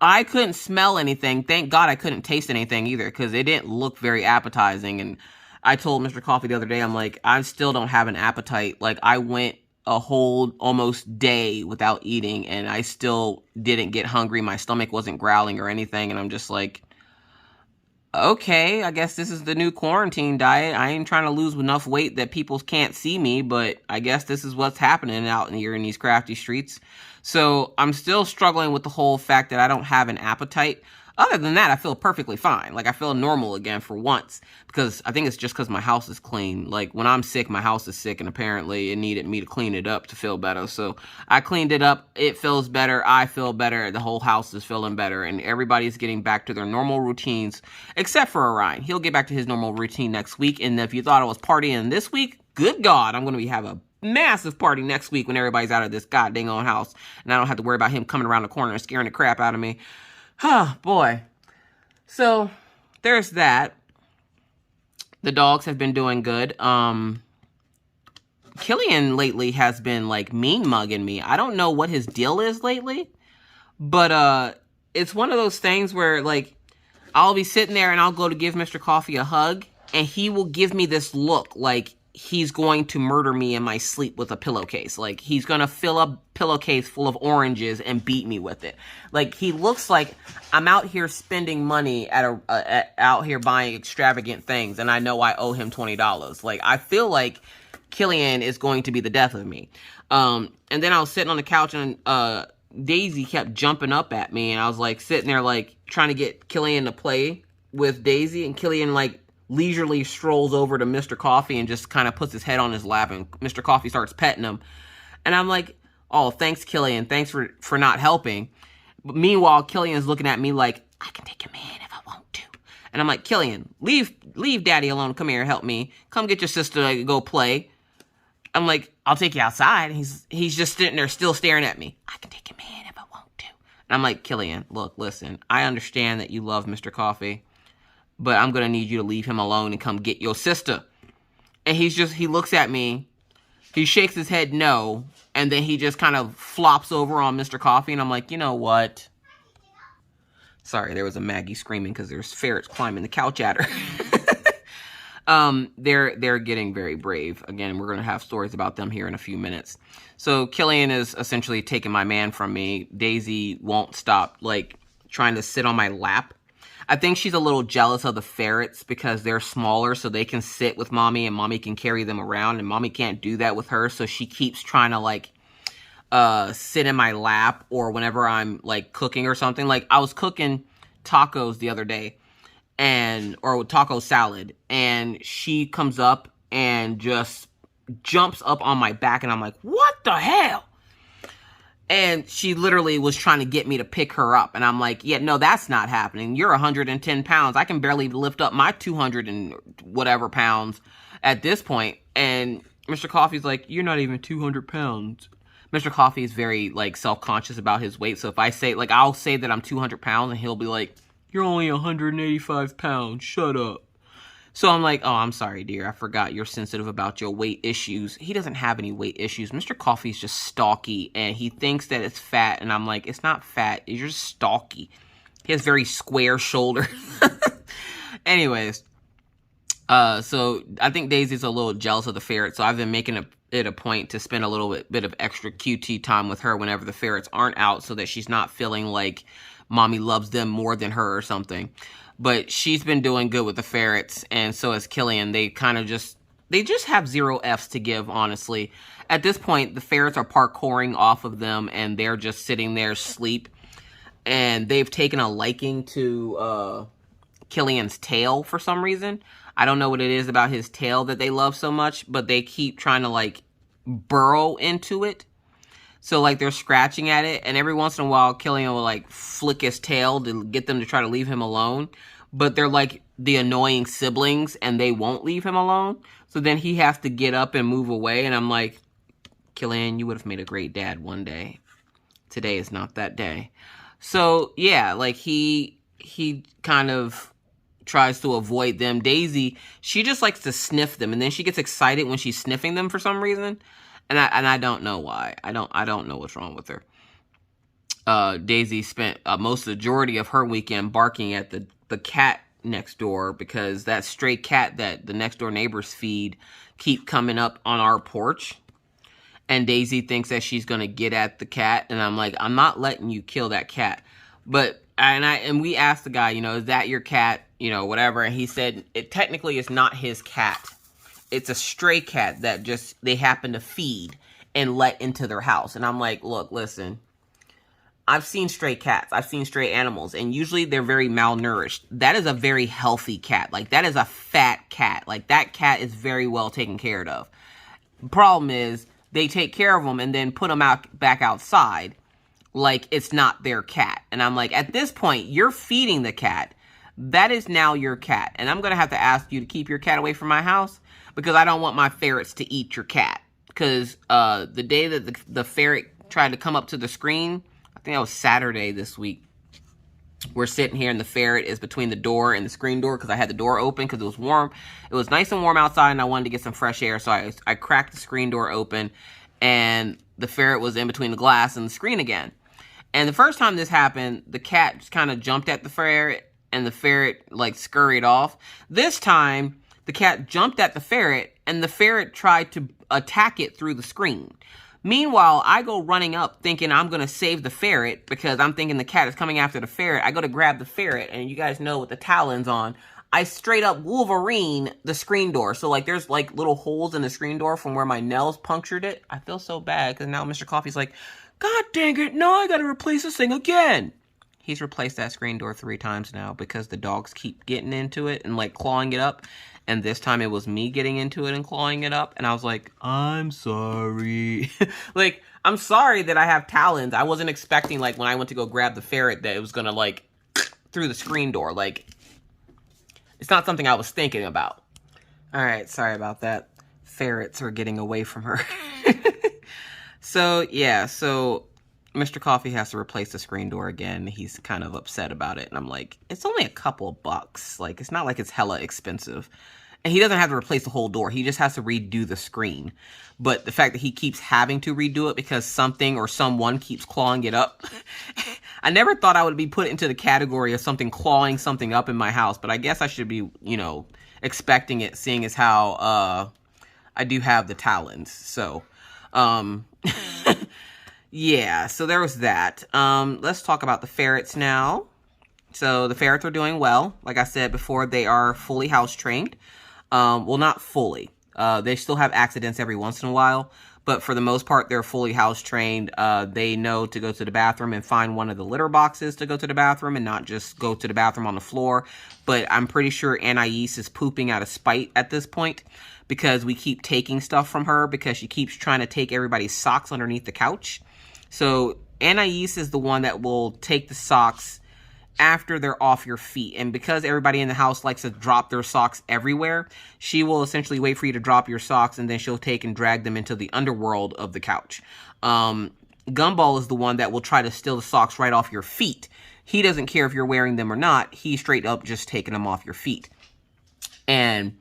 I couldn't smell anything. Thank God I couldn't taste anything either, because it didn't look very appetizing. And I told Mr. Coffee the other day, I'm like, I still don't have an appetite. Like, I went a whole almost day without eating and I still didn't get hungry. My stomach wasn't growling or anything. And I'm just like, okay, I guess this is the new quarantine diet. I ain't trying to lose enough weight that people can't see me, but I guess this is what's happening out here in these crafty streets. So I'm still struggling with the whole fact that I don't have an appetite. Other than that, I feel perfectly fine. Like, I feel normal again for once, because I think it's just because my house is clean. Like, when I'm sick, my house is sick, and apparently it needed me to clean it up to feel better. So I cleaned it up. It feels better. I feel better. The whole house is feeling better, and everybody's getting back to their normal routines, except for Orion. He'll get back to his normal routine next week, and if you thought I was partying this week, good God, I'm going to have a massive party next week when everybody's out of this goddamn own house, and I don't have to worry about him coming around the corner and scaring the crap out of me. Oh, boy. So there's that. The dogs have been doing good. Killian lately has been like mean mugging me. I don't know what his deal is lately, but it's one of those things where like I'll be sitting there and I'll go to give Mr. Coffee a hug and he will give me this look like he's going to murder me in my sleep with a pillowcase. Like he's going to fill a pillowcase full of oranges and beat me with it. Like he looks like I'm out here spending money out here buying extravagant things and I know I owe him $20. Like I feel like Killian is going to be the death of me. And then I was sitting on the couch and Daisy kept jumping up at me and I was like sitting there like trying to get Killian to play with Daisy, and Killian like leisurely strolls over to Mr. Coffee and just kind of puts his head on his lap, and Mr. Coffee starts petting him. And I'm like, oh, thanks, Killian. Thanks for not helping. But meanwhile, Killian's looking at me like, I can take him in if I want to. And I'm like, Killian, leave Daddy alone. Come here, help me. Come get your sister to go play. I'm like, I'll take you outside. He's just sitting there still staring at me. I can take him in if I want to. And I'm like, Killian, look, listen. I understand that you love Mr. Coffee, but I'm going to need you to leave him alone and come get your sister. And he looks at me. He shakes his head no. And then he just kind of flops over on Mr. Coffee. And I'm like, you know what? Sorry, there was a Maggie screaming because there's ferrets climbing the couch at her. They're getting very brave. Again, we're going to have stories about them here in a few minutes. So Killian is essentially taking my man from me. Daisy won't stop, like, trying to sit on my lap. I think she's a little jealous of the ferrets because they're smaller, so they can sit with mommy and mommy can carry them around, and mommy can't do that with her, so she keeps trying to, like, sit in my lap, or whenever I'm, like, cooking or something. Like, I was cooking tacos the other day, or taco salad, and she comes up and just jumps up on my back, and I'm like, what the hell? And she literally was trying to get me to pick her up. And I'm like, yeah, no, that's not happening. You're 110 pounds. I can barely lift up my 200 and whatever pounds at this point. And Mr. Coffee's like, you're not even 200 pounds. Mr. Coffee is very, like, self-conscious about his weight. So if I say, like, I'll say that I'm 200 pounds and he'll be like, you're only 185 pounds. Shut up. So I'm like, oh, I'm sorry, dear. I forgot you're sensitive about your weight issues. He doesn't have any weight issues. Mr. Coffee's just stocky, and he thinks that it's fat. And I'm like, it's not fat. You're just stocky. He has very square shoulders. Anyways, so I think Daisy's a little jealous of the ferret. So I've been making it a point to spend a little bit of extra QT time with her whenever the ferrets aren't out, so that she's not feeling like mommy loves them more than her or something. But she's been doing good with the ferrets, and so has Killian. They just have zero Fs to give, honestly. At this point, the ferrets are parkouring off of them, and they're just sitting there asleep. And they've taken a liking to Killian's tail for some reason. I don't know what it is about his tail that they love so much, but they keep trying to, like, burrow into it. So, like, they're scratching at it, and every once in a while, Killian will, like, flick his tail to get them to try to leave him alone. But they're, like, the annoying siblings, and they won't leave him alone. So then he has to get up and move away, and I'm like, Killian, you would have made a great dad one day. Today is not that day. So, yeah, like, he kind of tries to avoid them. Daisy, she just likes to sniff them, and then she gets excited when she's sniffing them for some reason. And I don't know why. I don't know what's wrong with her. Daisy spent most of the majority of her weekend barking at the cat next door, because that stray cat that the next door neighbors feed keep coming up on our porch. And Daisy thinks that she's going to get at the cat. And I'm like, I'm not letting you kill that cat. And we asked the guy, is that your cat? Whatever. And he said, it technically is not his cat. It's a stray cat that they happen to feed and let into their house. And I'm like, look, listen, I've seen stray cats. I've seen stray animals. And usually they're very malnourished. That is a very healthy cat. Like, that is a fat cat. Like, that cat is very well taken care of. The problem is they take care of them and then put them back outside like it's not their cat. And I'm like, at this point, you're feeding the cat. That is now your cat. And I'm going to have to ask you to keep your cat away from my house, because I don't want my ferrets to eat your cat. Because the day that the ferret tried to come up to the screen, I think that was Saturday this week, We're sitting here and the ferret is between the door and the screen door because I had the door open because it was warm. It was nice and warm outside and I wanted to get some fresh air. So I cracked the screen door open and the ferret was in between the glass and the screen again. And the first time this happened, the cat just kind of jumped at the ferret and the ferret like scurried off. This time, the cat jumped at the ferret and the ferret tried to attack it through the screen. Meanwhile, I go running up thinking I'm going to save the ferret because I'm thinking the cat is coming after the ferret. I go to grab the ferret and you guys know with the talons on, I straight up Wolverine the screen door. So like there's like little holes in the screen door from where my nails punctured it. I feel so bad because now Mr. Coffee's like, God dang it, no, I got to replace this thing again. He's replaced that screen door 3 times now because the dogs keep getting into it and like clawing it up. And this time it was me getting into it and clawing it up. And I was like, I'm sorry. Like, I'm sorry that I have talons. I wasn't expecting, like, when I went to go grab the ferret that it was going to, like, through the screen door. Like, it's not something I was thinking about. All right, sorry about that. Ferrets are getting away from her. So, yeah, so Mr. Coffee has to replace the screen door again. He's kind of upset about it. And I'm like, it's only a couple of bucks. Like, it's not like it's hella expensive. And he doesn't have to replace the whole door. He just has to redo the screen. But the fact that he keeps having to redo it because something or someone keeps clawing it up. I never thought I would be put into the category of something clawing something up in my house. But I guess I should be, you know, expecting it, seeing as how I do have the talons. So, yeah, so there was that. Let's talk about the ferrets now. So the ferrets are doing well. Like I said before, they are fully house trained. Well, not fully. They still have accidents every once in a while, but for the most part, they're fully house trained. They know to go to the bathroom and find one of the litter boxes to go to the bathroom and not just go to the bathroom on the floor. But I'm pretty sure Anais is pooping out of spite at this point because we keep taking stuff from her because she keeps trying to take everybody's socks underneath the couch. So Anais is the one that will take the socks after they're off your feet. And because everybody in the house likes to drop their socks everywhere, she will essentially wait for you to drop your socks and then she'll take and drag them into the underworld of the couch. Gumball is the one that will try to steal the socks right off your feet. He doesn't care if you're wearing them or not. He's straight up just taking them off your feet. And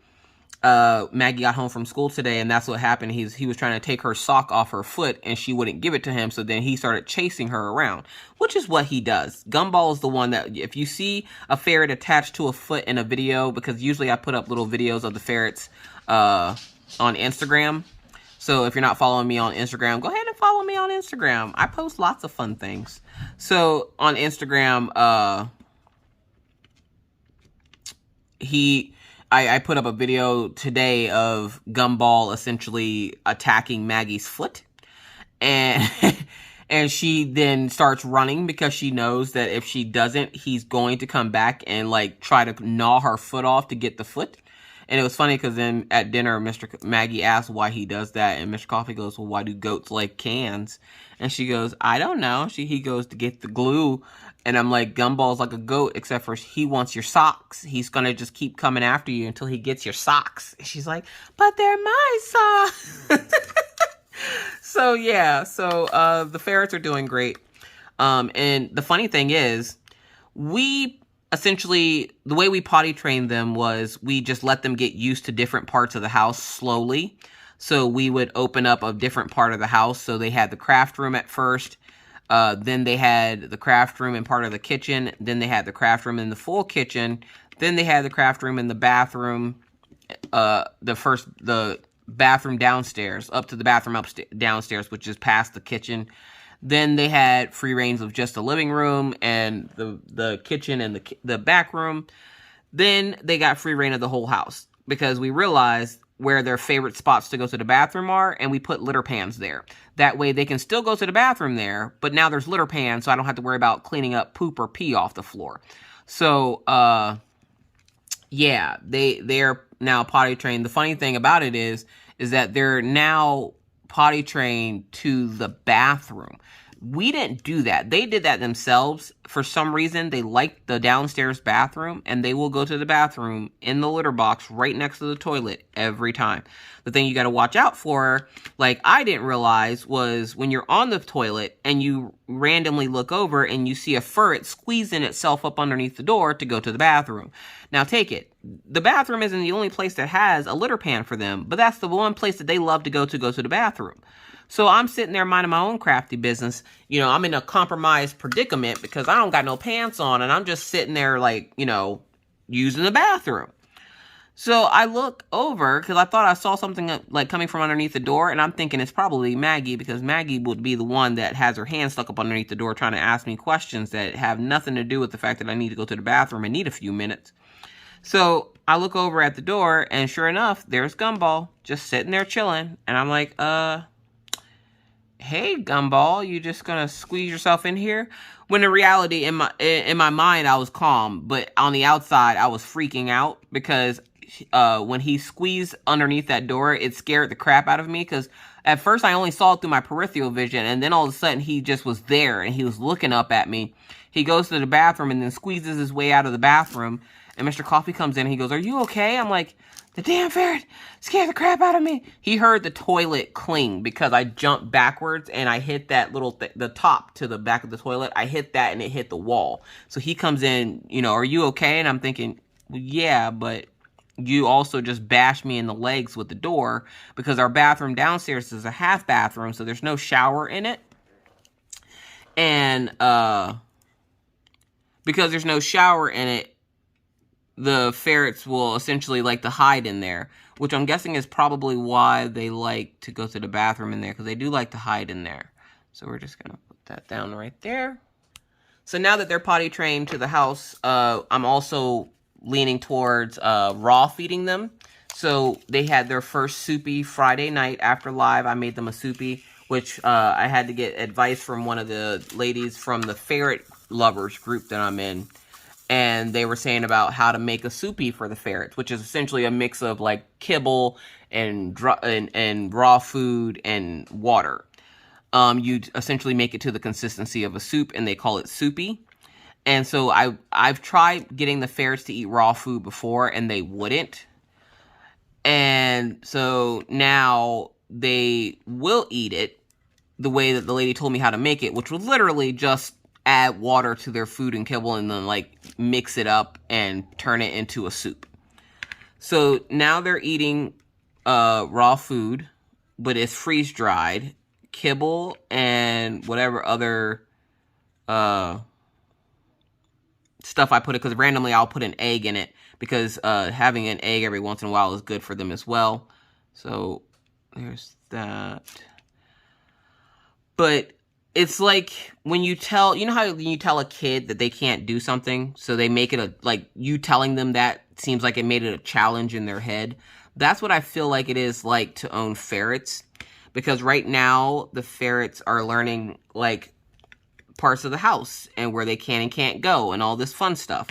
Maggie got home from school today and that's what happened. He was trying to take her sock off her foot and she wouldn't give it to him. So then he started chasing her around, which is what he does. Gumball is the one that if you see a ferret attached to a foot in a video, because usually I put up little videos of the ferrets on Instagram. So if you're not following me on Instagram, go ahead and follow me on Instagram. I post lots of fun things. So on Instagram, I put up a video today of Gumball essentially attacking Maggie's foot. And and she then starts running because she knows that if she doesn't, he's going to come back and like try to gnaw her foot off to get the foot. And it was funny because then at dinner, Maggie asked why he does that. And Mr. Coffee goes, well, why do goats like cans? And she goes, I don't know. He goes to get the glue. And I'm like, Gumball's like a goat, except for he wants your socks. He's going to just keep coming after you until he gets your socks. And she's like, but they're my socks. So, yeah. So, the ferrets are doing great. And the funny thing is, essentially, the way we potty trained them was we just let them get used to different parts of the house slowly. So we would open up a different part of the house. So they had the craft room at first. Then they had the craft room and part of the kitchen. Then they had the craft room in the full kitchen. Then they had the craft room in the bathroom. The bathroom downstairs, up to the bathroom downstairs, which is past the kitchen. Then they had free reigns of just the living room and the kitchen and the back room. Then they got free reign of the whole house because we realized where their favorite spots to go to the bathroom are, and we put litter pans there. That way they can still go to the bathroom there, but now there's litter pans, so I don't have to worry about cleaning up poop or pee off the floor. So, yeah, they're now potty trained. The funny thing about it is that they're now potty trained to the bathroom. We didn't do that. They did that themselves. For some reason, they liked the downstairs bathroom, and they will go to the bathroom in the litter box right next to the toilet every time. The thing you got to watch out for, like I didn't realize, was when you're on the toilet and you randomly look over and you see a ferret squeezing itself up underneath the door to go to the bathroom. Now take it. The bathroom isn't the only place that has a litter pan for them, but that's the one place that they love to go to the bathroom. So I'm sitting there minding my own crafty business. You know, I'm in a compromised predicament because I don't got no pants on, and I'm just sitting there like, you know, using the bathroom. So I look over because I thought I saw something like coming from underneath the door, and I'm thinking it's probably Maggie, because Maggie would be the one that has her hand stuck up underneath the door trying to ask me questions that have nothing to do with the fact that I need to go to the bathroom and need a few minutes. So I look over at the door, and sure enough, there's Gumball just sitting there chilling, and I'm like, hey Gumball, you just gonna squeeze yourself in here? When in reality, in my mind, I was calm, but on the outside, I was freaking out because when he squeezed underneath that door, it scared the crap out of me, because at first I only saw it through my peripheral vision, and then all of a sudden he just was there and he was looking up at me. He goes to the bathroom and then squeezes his way out of the bathroom, and Mr. Coffee comes in and he goes, "Are you okay?" I'm like, "The damn ferret scared the crap out of me." He heard the toilet cling because I jumped backwards and I hit that little, the top to the back of the toilet. I hit that and it hit the wall. So he comes in, you know, "Are you okay?" And I'm thinking, well, yeah, but you also just bashed me in the legs with the door, because our bathroom downstairs is a half bathroom, so there's no shower in it. And because there's no shower in it, the ferrets will essentially like to hide in there, which I'm guessing is probably why they like to go to the bathroom in there, because they do like to hide in there. So we're just going to put that down right there. So now that they're potty trained to the house, I'm also leaning towards raw feeding them. So they had their first soupy Friday night after live. I made them a soupy, which I had to get advice from one of the ladies from the ferret lovers group that I'm in. And they were saying about how to make a soupy for the ferrets, which is essentially a mix of like kibble and raw food and water. You essentially make it to the consistency of a soup, and they call it soupy. And so I've tried getting the ferrets to eat raw food before, and they wouldn't. And so now they will eat it the way that the lady told me how to make it, which was literally just add water to their food and kibble and then like mix it up and turn it into a soup. So now they're eating raw food, but it's freeze dried kibble and whatever other stuff I put it, because randomly I'll put an egg in it, because having an egg every once in a while is good for them as well. So there's that. But it's like when you tell, you know how you tell a kid that they can't do something, so they make it like you telling them that seems like it made it a challenge in their head. That's what I feel like it is like to own ferrets, because right now the ferrets are learning like parts of the house and where they can and can't go and all this fun stuff.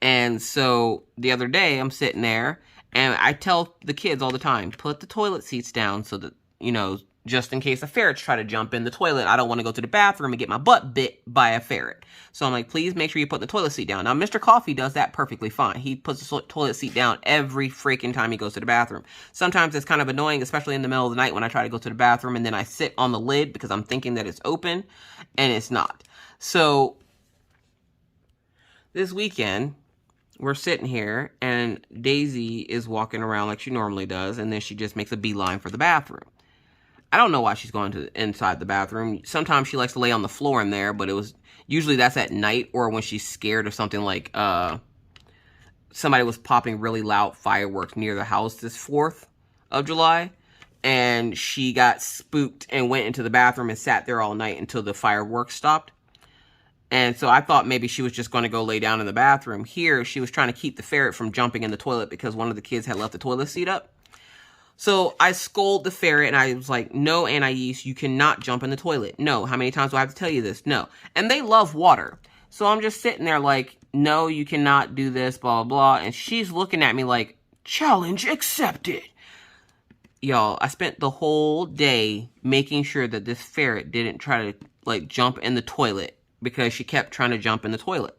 And so the other day I'm sitting there and I tell the kids all the time, put the toilet seats down so that, you know, just in case the ferrets try to jump in the toilet, I don't want to go to the bathroom and get my butt bit by a ferret. So I'm like, please make sure you put the toilet seat down. Now, Mr. Coffee does that perfectly fine. He puts the toilet seat down every freaking time he goes to the bathroom. Sometimes it's kind of annoying, especially in the middle of the night when I try to go to the bathroom and then I sit on the lid because I'm thinking that it's open and it's not. So this weekend, we're sitting here and Daisy is walking around like she normally does, and then she just makes a beeline for the bathroom. I don't know why she's going to inside the bathroom. Sometimes she likes to lay on the floor in there, but it was usually that's at night or when she's scared of something, like somebody was popping really loud fireworks near the house this 4th of July, and she got spooked and went into the bathroom and sat there all night until the fireworks stopped. And so I thought maybe she was just going to go lay down in the bathroom. Here, she was trying to keep the ferret from jumping in the toilet because one of the kids had left the toilet seat up. So I scolded the ferret and I was like, no, Anais, you cannot jump in the toilet. No. How many times do I have to tell you this? No. And they love water. So I'm just sitting there like, no, you cannot do this, blah, blah, blah. And she's looking at me like, challenge accepted. Y'all, I spent the whole day making sure that this ferret didn't try to like jump in the toilet because she kept trying to jump in the toilet.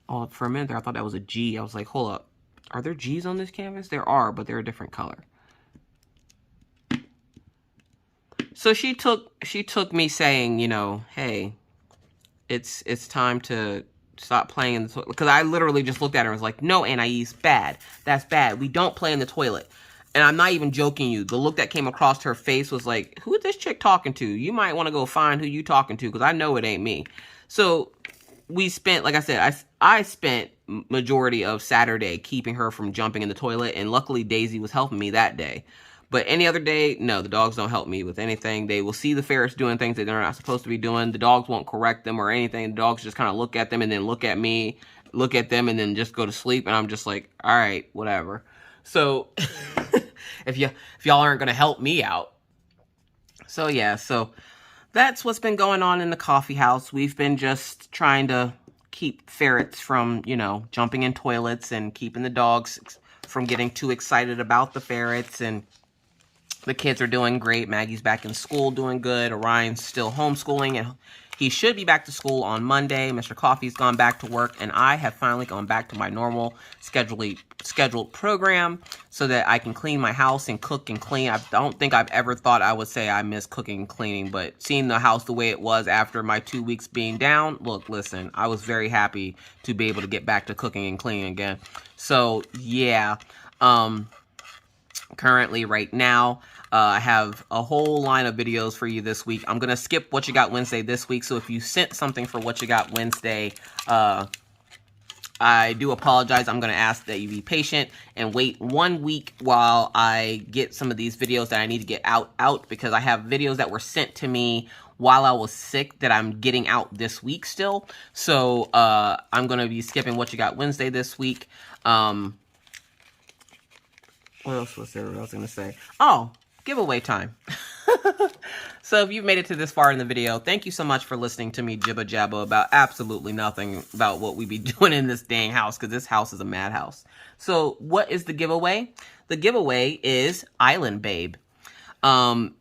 Oh, for a minute there, I thought that was a G. I was like, hold up. Are there G's on this canvas? There are, but they're a different color. So she took me saying, you know, hey, it's time to stop playing in the toilet. Because I literally just looked at her and was like, no, Anais, bad. That's bad. We don't play in the toilet. And I'm not even joking you. The look that came across her face was like, who is this chick talking to? You might want to go find who you talking to, because I know it ain't me. So we spent, like I said, I spent majority of Saturday keeping her from jumping in the toilet. And luckily Daisy was helping me that day. But any other day, no, the dogs don't help me with anything. They will see the ferrets doing things that they're not supposed to be doing. The dogs won't correct them or anything. The dogs just kind of look at them and then look at me, look at them, and then just go to sleep. And I'm just like, all right, whatever. So if y'all aren't going to help me out. So yeah, so that's what's been going on in the coffee house. We've been just trying to keep ferrets from, you know, jumping in toilets and keeping the dogs from getting too excited about the ferrets. And the kids are doing great. Maggie's back in school doing good. Orion's still homeschooling, and he should be back to school on Monday. Mr. Coffee's gone back to work, and I have finally gone back to my normal scheduled program so that I can clean my house and cook and clean. I don't think I've ever thought I would say I miss cooking and cleaning, but seeing the house the way it was after my 2 weeks being down, look, listen, I was very happy to be able to get back to cooking and cleaning again. So, yeah, currently right now, I have a whole line of videos for you this week. I'm going to skip What You Got Wednesday this week. So if you sent something for What You Got Wednesday, I do apologize. I'm going to ask that you be patient and wait 1 week while I get some of these videos that I need to get out because I have videos that were sent to me while I was sick that I'm getting out this week still. So I'm going to be skipping What You Got Wednesday this week. What else was there I was going to say? Oh, giveaway time. So if you've made it to this far in the video, thank you so much for listening to me jibba jabba about absolutely nothing about what we be doing in this dang house, because this house is a madhouse. So what is the giveaway? The giveaway is Island Babe. And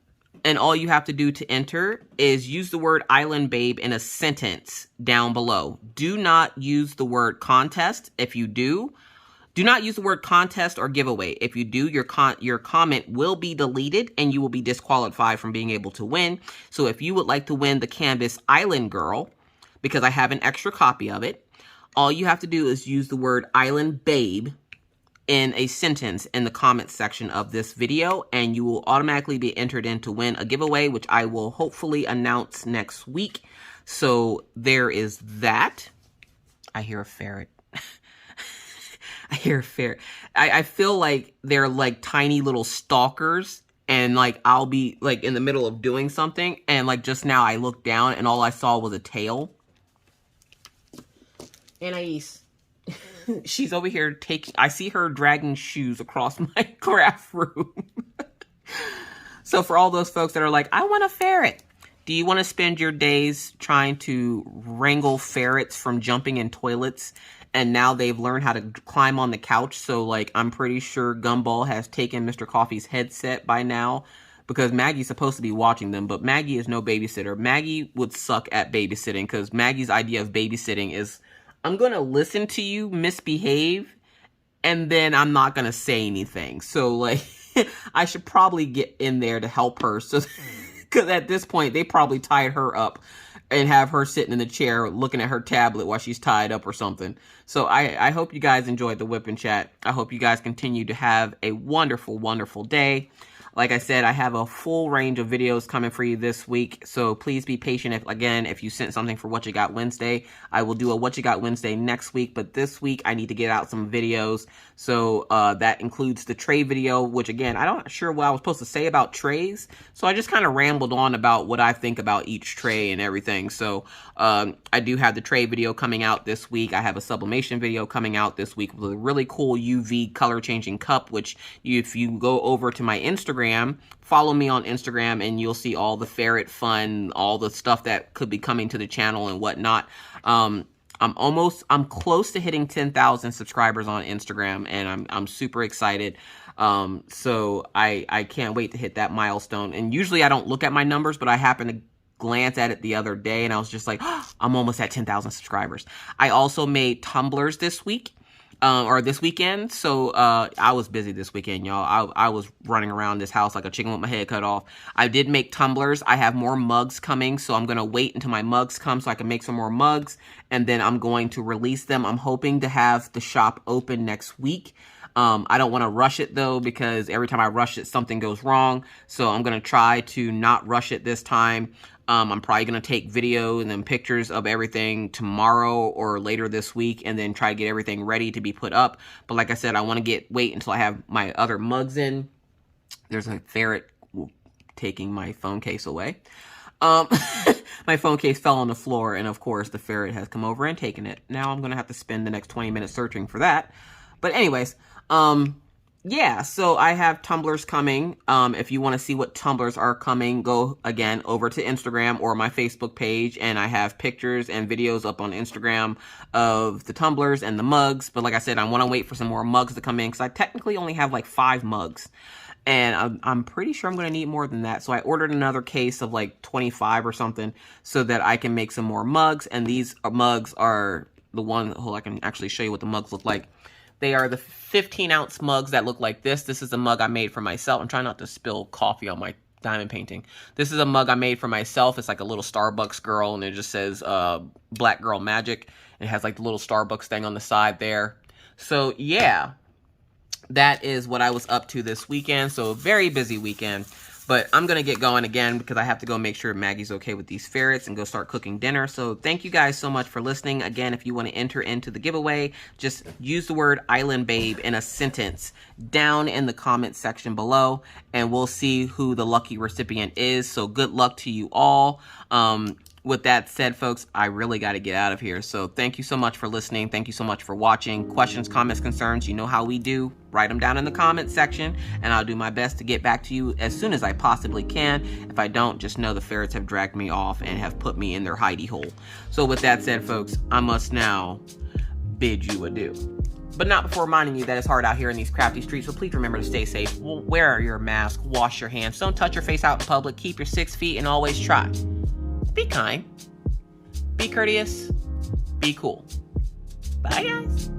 all you have to do to enter is use the word Island Babe in a sentence down below. Do not use the word contest. If you do not use the word contest or giveaway. If you do, your comment will be deleted and you will be disqualified from being able to win. So if you would like to win the canvas Island Girl, because I have an extra copy of it, all you have to do is use the word Island Babe in a sentence in the comments section of this video, and you will automatically be entered in to win a giveaway, which I will hopefully announce next week. So there is that. I hear a ferret. I hear a ferret. I feel like they're like tiny little stalkers, and like I'll be like in the middle of doing something, and like just now I looked down and all I saw was a tail. Anais. She's over here I see her dragging shoes across my craft room. So for all those folks that are like, I want a ferret. Do you want to spend your days trying to wrangle ferrets from jumping in toilets? And now they've learned how to climb on the couch. So, like, I'm pretty sure Gumball has taken Mr. Coffee's headset by now, because Maggie's supposed to be watching them. But Maggie is no babysitter. Maggie would suck at babysitting, because Maggie's idea of babysitting is, I'm going to listen to you misbehave, and then I'm not going to say anything. So, like, I should probably get in there to help her. So, because at this point, they probably tied her up and have her sitting in the chair looking at her tablet while she's tied up or something. So I hope you guys enjoyed the whip and chat. I hope you guys continue to have a wonderful, wonderful day. Like I said, I have a full range of videos coming for you this week, so please be patient. If you sent something for What You Got Wednesday, I will do a What You Got Wednesday next week, but this week I need to get out some videos. So that includes the tray video, which again, I'm not sure what I was supposed to say about trays, so I just kind of rambled on about what I think about each tray and everything. So I do have the tray video coming out this week. I have a sublimation video coming out this week with a really cool UV color changing cup, which if you go over to my Instagram, follow me on Instagram, and you'll see all the ferret fun, all the stuff that could be coming to the channel and whatnot. I'm close to hitting 10,000 subscribers on Instagram, and I'm super excited. So I can't wait to hit that milestone. And usually I don't look at my numbers, but I happen to glance at it the other day and I was just like, oh, I'm almost at 10,000 subscribers. I also made tumblers this week. Or this weekend. So, I was busy this weekend, y'all. I was running around this house like a chicken with my head cut off. I did make tumblers. I have more mugs coming, so I'm going to wait until my mugs come so I can make some more mugs, and then I'm going to release them. I'm hoping to have the shop open next week. I don't want to rush it though, because every time I rush it, something goes wrong. So I'm going to try to not rush it this time. I'm probably going to take video and then pictures of everything tomorrow or later this week and then try to get everything ready to be put up. But like I said, I want to wait until I have my other mugs in. There's a ferret taking my phone case away. My phone case fell on the floor, and of course the ferret has come over and taken it. Now I'm going to have to spend the next 20 minutes searching for that. But anyways, yeah, so I have tumblers coming. If you want to see what tumblers are coming, go again over to Instagram or my Facebook page, and I have pictures and videos up on Instagram of the tumblers and the mugs. But like I said, I want to wait for some more mugs to come in because I technically only have like 5 mugs. And I'm pretty sure I'm going to need more than that. So I ordered another case of like 25 or something so that I can make some more mugs. And these mugs are the one, I can actually show you what the mugs look like. They are the 15-ounce mugs that look like this. This is a mug I made for myself. I'm trying not to spill coffee on my diamond painting. This is a mug I made for myself. It's like a little Starbucks girl, and it just says Black Girl Magic. It has like the little Starbucks thing on the side there. So yeah, that is what I was up to this weekend. So a very busy weekend. But I'm going to get going again because I have to go make sure Maggie's okay with these ferrets and go start cooking dinner. So thank you guys so much for listening. Again, if you want to enter into the giveaway, just use the word Island Babe in a sentence down in the comment section below, and we'll see who the lucky recipient is. So good luck to you all. With that said, folks, I really got to get out of here. So thank you so much for listening. Thank you so much for watching. Questions, comments, concerns, you know how we do. Write them down in the comment section, and I'll do my best to get back to you as soon as I possibly can. If I don't, just know the ferrets have dragged me off and have put me in their hidey hole. So with that said, folks, I must now bid you adieu. But not before reminding you that it's hard out here in these crafty streets, so please remember to stay safe. Wear your mask, wash your hands, don't touch your face out in public, keep your 6 feet, and always try. Be kind, be courteous, be cool. Bye, guys.